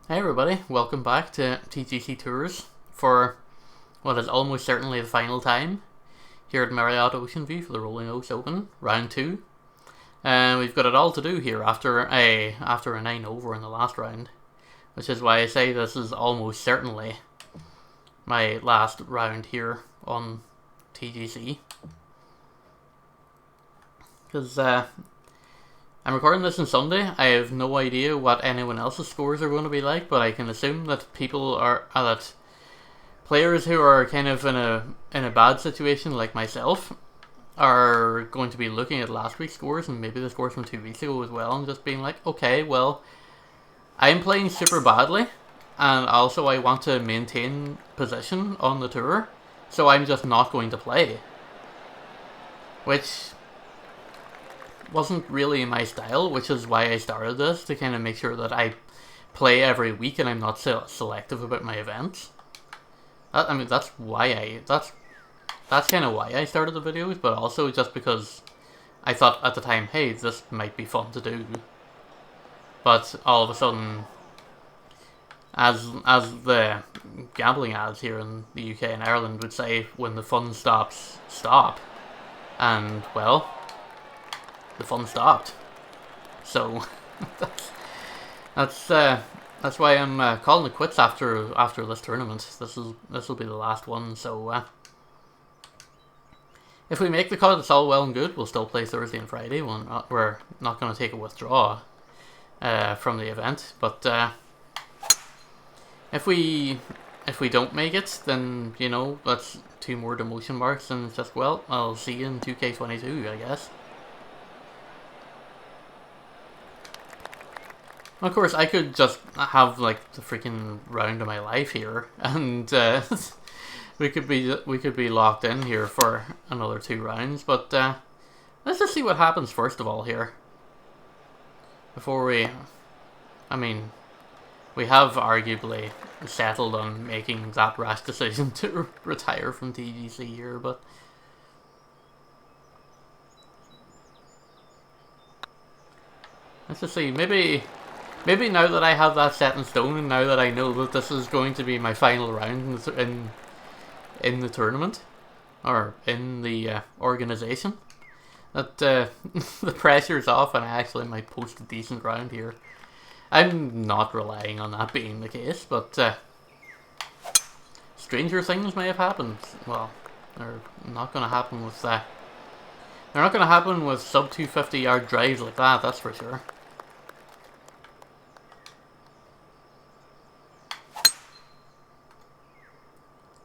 Hey everybody, welcome back to TGC Tours for what is almost certainly the final time here at Marriott Oceanview for the Rolling Oaks Open, round 2. And we've got it all to do here after a 9 over in the last round, which is why I say this is almost certainly my last round here on TGC. Because I'm recording this on Sunday. I have no idea what anyone else's scores are going to be like, but I can assume that that players who are kind of in a bad situation like myself are going to be looking at last week's scores and maybe the scores from 2 weeks ago as well, and just being like, okay, well, I'm playing super badly, and also I want to maintain position on the tour, so I'm just not going to play, which wasn't really my style, which is why I started this, to kind of make sure that I play every week and I'm not selective about my events. That's kind of why I started the videos, but also just because I thought at the time, hey, this might be fun to do. But all of a sudden, as the gambling ads here in the UK and Ireland would say, when the fun stops, stop. And, well, the fun stopped. So that's why I'm calling it quits after this tournament. This will be the last one. So if we make the cut, it's all well and good. We'll still play Thursday and Friday. We're not going to take a withdraw from the event. But if we don't make it, then you know that's 2 more demotion marks, and it's just, well, I'll see you in 2K22, I guess. Of course, I could just have like the freaking round of my life here, and we could be locked in here for another 2 rounds. But let's just see what happens first of all here. Before we have arguably settled on making that rash decision to retire from TGC here, but let's just see. Maybe now that I have that set in stone, and now that I know that this is going to be my final round in the tournament, or in the organization, that the pressure's off and I actually might post a decent round here. I'm not relying on that being the case, but stranger things may have happened. Well, they're not going to happen with they're not going to happen with sub 250 yard drives like that. That's for sure.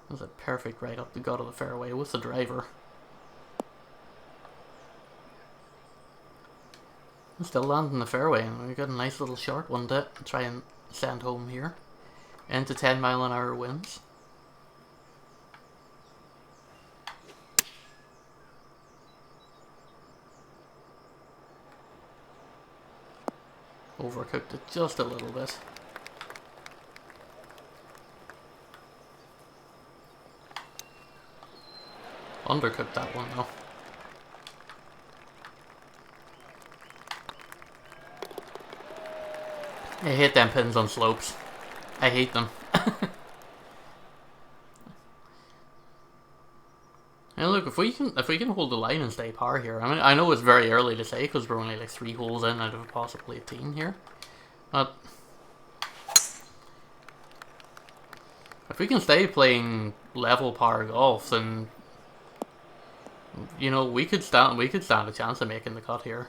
That's a perfect right up the gut of the fairway with the driver. I'm still landing the fairway, and we got a nice little short one to try and send home here. Into 10-mile-an-hour winds. Overcooked it just a little bit. Undercooked that one though. I hate them pins on slopes. I hate them. And look, if we can hold the line and stay par here, I mean, I know it's very early to say because we're only like 3 holes in out of possibly 18 here, but if we can stay playing level par golf, then you know we could stand a chance of making the cut here.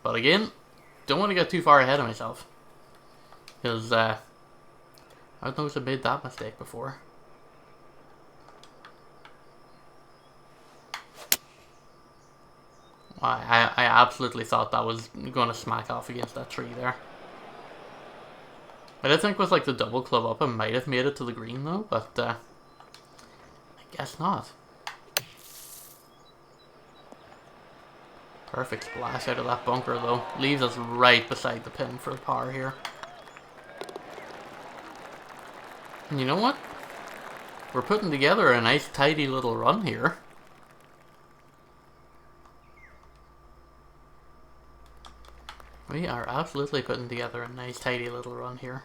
But again, don't want to get too far ahead of myself, because I don't know if I've made that mistake before. I absolutely thought that was going to smack off against that tree there. I did think with like the double club up I might have made it to the green though, but I guess not. Perfect splash out of that bunker though. Leaves us right beside the pin for par here. And you know what? We're putting together a nice tidy little run here. We are absolutely putting together a nice tidy little run here.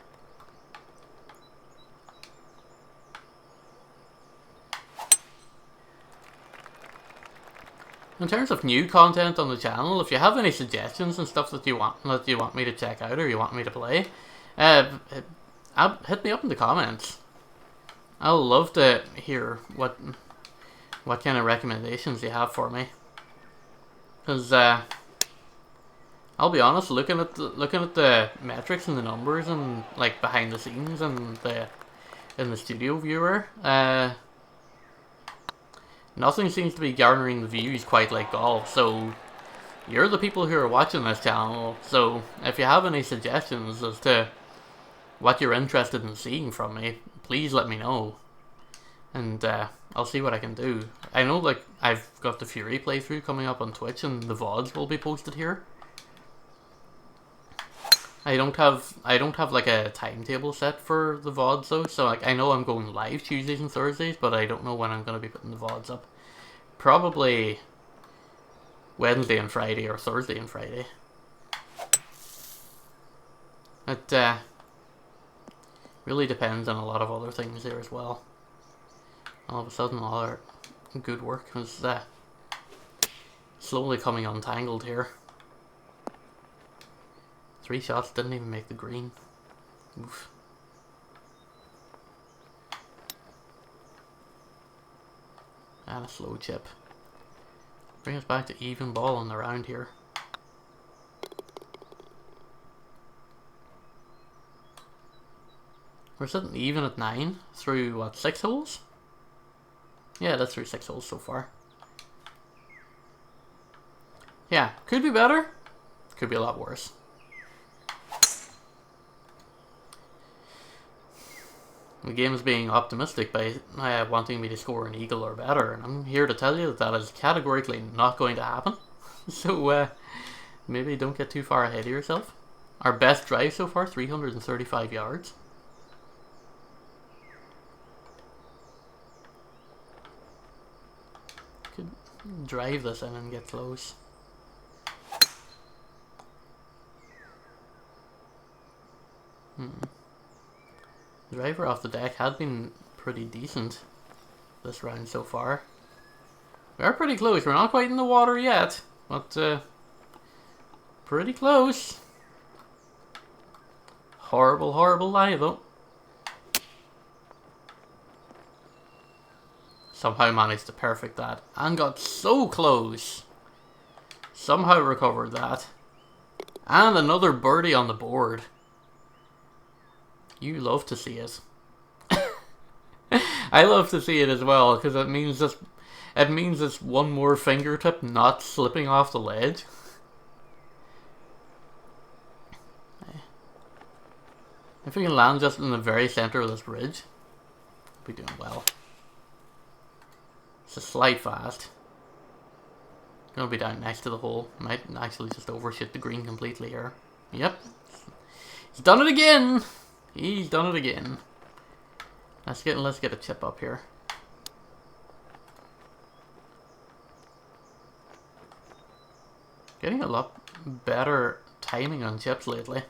In terms of new content on the channel, if you have any suggestions and stuff that you want me to check out or you want me to play, hit me up in the comments. I'll love to hear what kind of recommendations you have for me. Because I'll be honest, looking at the metrics and the numbers and like behind the scenes and in the studio viewer, nothing seems to be garnering the views quite like golf. So you're the people who are watching this channel. So if you have any suggestions as to what you're interested in seeing from me, please let me know, and I'll see what I can do. I know, like, I've got the Fury playthrough coming up on Twitch, and the VODs will be posted here. I don't have like a timetable set for the VODs though, so like I know I'm going live Tuesdays and Thursdays, but I don't know when I'm going to be putting the VODs up. Probably Wednesday and Friday or Thursday and Friday. It really depends on a lot of other things here as well. All of a sudden, all our good work is slowly coming untangled here. 3 shots didn't even make the green. Oof. And a slow chip. Bring us back to even ball on the round here. We're sitting even at 9 through, what, 6 holes? Yeah, that's through 6 holes so far. Yeah, could be better. Could be a lot worse. The game is being optimistic by wanting me to score an eagle or better, and I'm here to tell you that that is categorically not going to happen. So maybe don't get too far ahead of yourself. Our best drive so far, 335 yards. Could drive this in and get close. The driver off the deck had been pretty decent this round so far. We are pretty close. We're not quite in the water yet, but pretty close. Horrible, horrible lie though. Somehow managed to perfect that and got so close. Somehow recovered that. And another birdie on the board. You love to see it. I love to see it as well, because it means it's one more fingertip not slipping off the ledge. If we can land just in the very center of this ridge, we'll be doing well. It's a slight fast. Gonna be down next to the hole. Might actually just overshoot the green completely here. Yep. He's done it again! He's done it again. Let's get a chip up here. Getting a lot better timing on chips lately.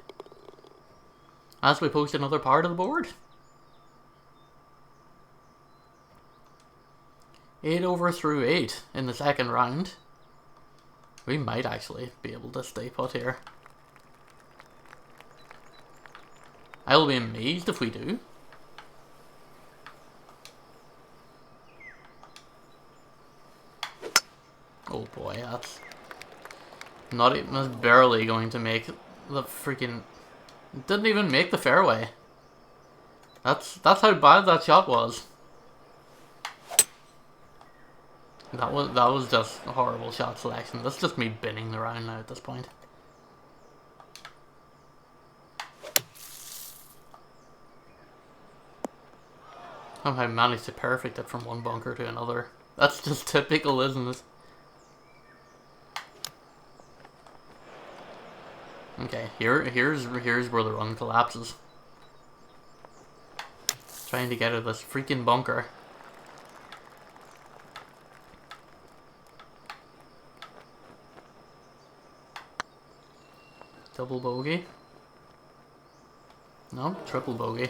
As we post another part of the board. 8 over through 8 in the second round. We might actually be able to stay put here. I'll be amazed if we do. Oh boy, that's not even, that's barely going to make the freaking, didn't even make the fairway. That's how bad that shot was. That was just a horrible shot selection. That's just me binning the round now at this point. Somehow managed to perfect it from one bunker to another. That's just typical, isn't it? Okay, here's where the run collapses. Trying to get out of this freaking bunker. Double bogey. No, triple bogey.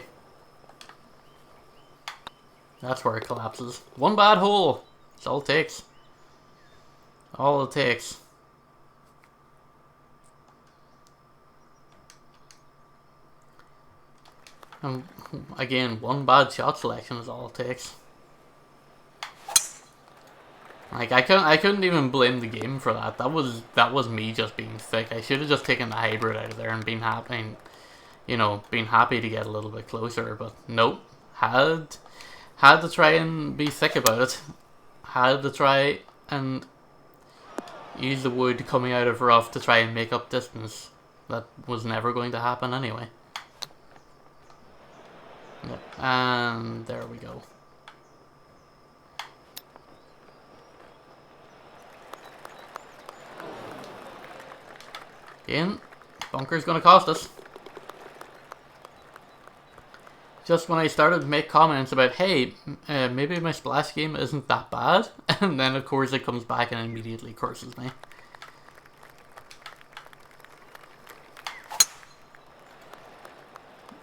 That's where it collapses. One bad hole. That's all it takes. All it takes. And again, one bad shot selection is all it takes. Like I couldn't even blame the game for that. That was me just being thick. I should have just taken the hybrid out of there and been happy, and, you know, been happy to get a little bit closer. But nope, had to try and be thick about it. Had to try and use the wood coming out of rough to try and make up distance. That was never going to happen anyway. Yep. And there we go. Again, bunker's gonna cost us. Just when I started to make comments about, hey, maybe my splash game isn't that bad, and then of course it comes back and immediately curses me.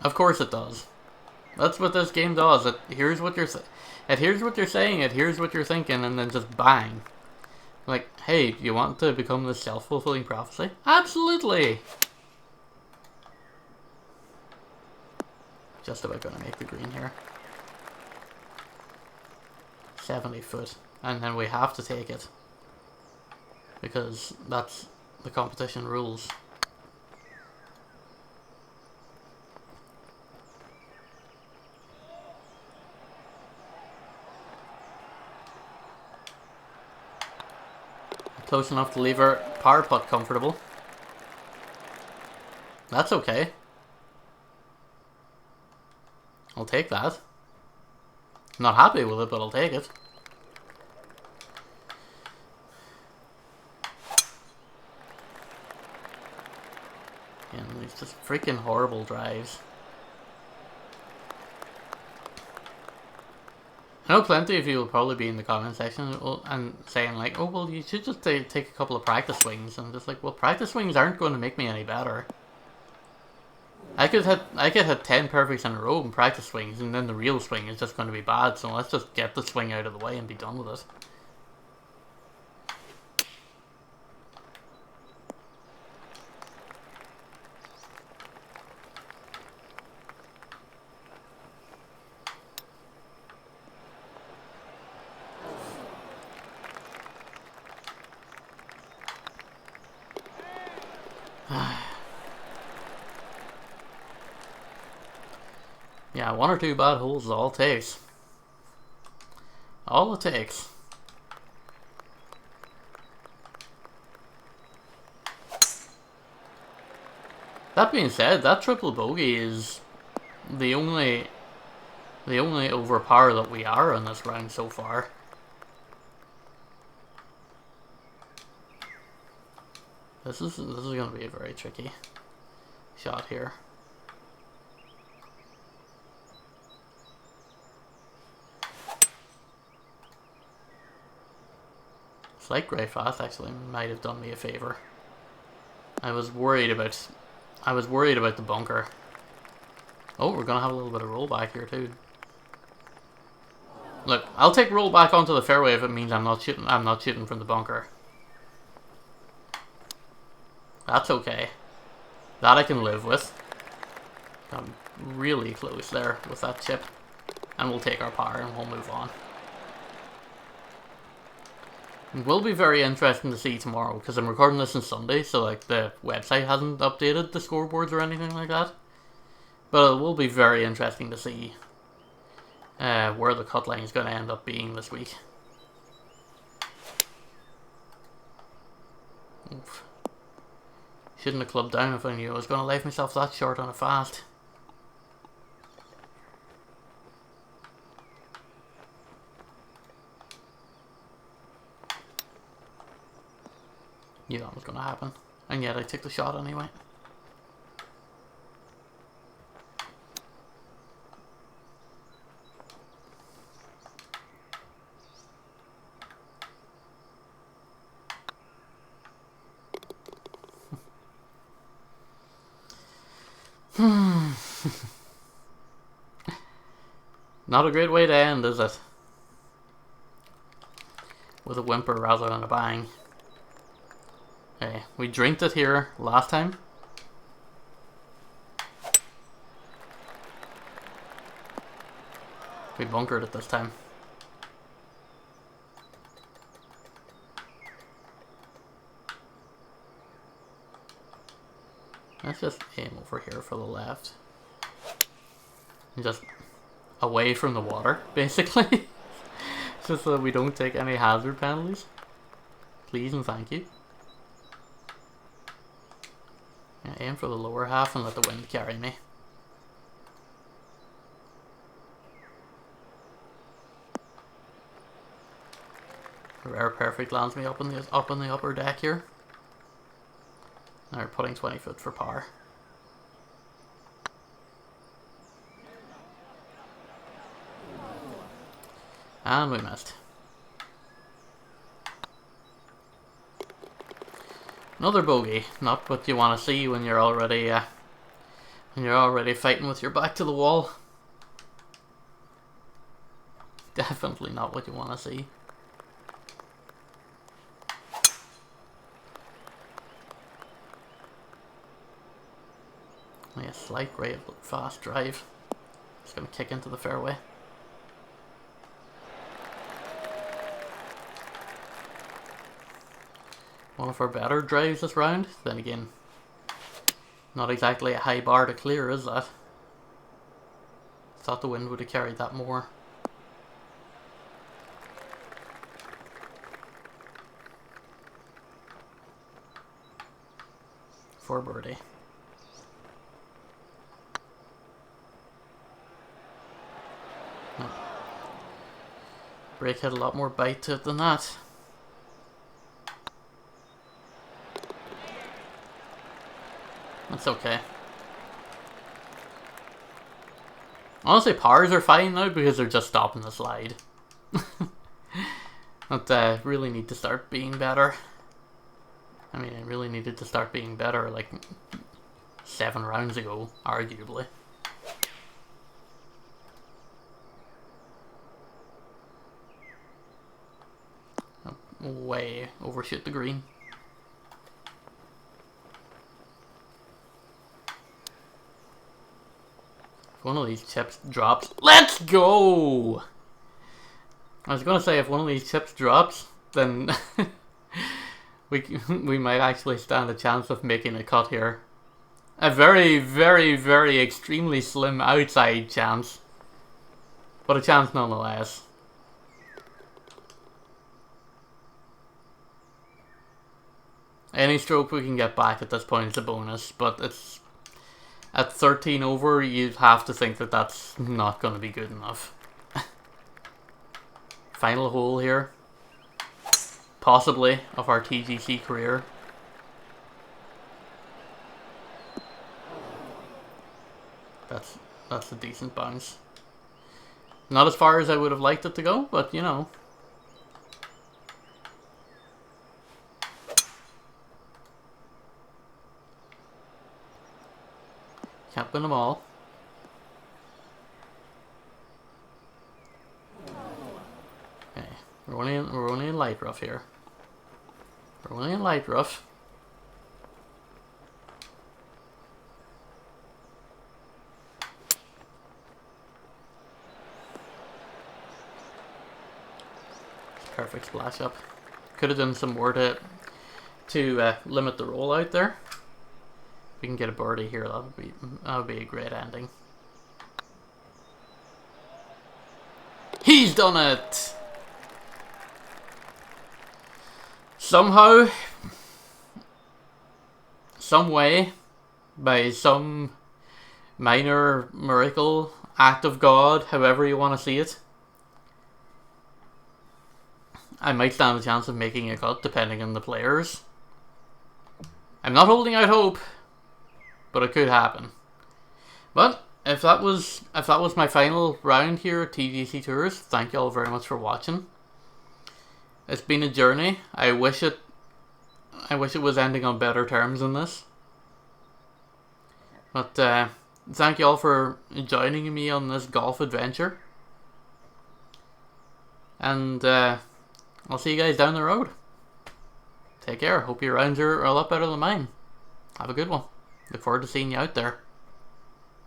Of course it does. That's what this game does. It hears what you're saying, it hears what you're thinking, and then just bang. Like, hey, you want to become this self-fulfilling prophecy? Absolutely! Just about gonna make the green here. 70 foot. And then we have to take it. Because that's the competition rules. Close enough to leave our power putt comfortable. That's okay. I'll take that. I'm not happy with it, but I'll take it. And these just freaking horrible drives. I know plenty of you will probably be in the comment section and saying like, oh well, you should just take a couple of practice swings. And I'm just like, well, practice swings aren't going to make me any better. I could hit 10 perfects in a row in practice swings, and then the real swing is just going to be bad. So let's just get the swing out of the way and be done with it. Yeah, one or two bad holes is all it takes. All it takes. That being said, that triple bogey is the only overpower that we are in this round so far. This is going to be a very tricky shot here. Slight grey fast actually might have done me a favor. I was worried about the bunker. Oh, we're gonna have a little bit of rollback here too. Look, I'll take rollback onto the fairway if it means I'm not shooting from the bunker. That's okay. That I can live with. I'm really close there with that chip. And we'll take our par and we'll move on. It will be very interesting to see tomorrow, because I'm recording this on Sunday, so like the website hasn't updated the scoreboards or anything like that. But it will be very interesting to see where the cut line is going to end up being this week. Oof. Shouldn't have clubbed down if I knew I was going to leave myself that short on a fast. Knew that was going to happen, and yet I took the shot anyway. Not a great way to end, is it? With a whimper rather than a bang. Okay, we drinked it here last time. We bunkered it this time. Let's just aim over here for the left. And just away from the water, basically. Just so that we don't take any hazard penalties. Please and thank you. Yeah, aim for the lower half and let the wind carry me. A rare perfect lands me up on the upper deck here. Now we're putting 20 foot for par. And we missed. Another bogey. Not what you want to see when you're already fighting with your back to the wall. Definitely not what you want to see. Yeah, slight grade fast drive. Just gonna kick into the fairway. One of our better drives this round. Then again, not exactly a high bar to clear, is that? Thought the wind would have carried that more. For birdie. No. Break had a lot more bite to it than that. That's okay. Honestly, pars are fine now because they're just stopping the slide. But really need to start being better. I mean, it really needed to start being better like 7 rounds ago, arguably. Way overshoot the green. If one of these chips drops, let's go! I was gonna say if one of these chips drops, then we might actually stand a chance of making a cut here. A very, very, very extremely slim outside chance, but a chance nonetheless. Any stroke we can get back at this point is a bonus, but it's at 13 over, you'd have to think that that's not going to be good enough. Final hole here, possibly, of our TGC career. That's a decent bounce. Not as far as I would have liked it to go, but you know. Can't win them all. Okay, we're only in light rough here. We're only in light rough. Perfect splash up. Could have done some more to limit the roll out there. If we can get a birdie here, that would be a great ending. He's done it! Somehow, some way, by some minor miracle, act of God, however you want to see it, I might stand a chance of making a cut depending on the players. I'm not holding out hope, but it could happen. But if that was my final round here at TGC Tours, thank you all very much for watching. It's been a journey. I wish it was ending on better terms than this. But thank you all for joining me on this golf adventure. And I'll see you guys down the road. Take care. Hope your rounds are a lot better than mine. Have a good one. Look forward to seeing you out there.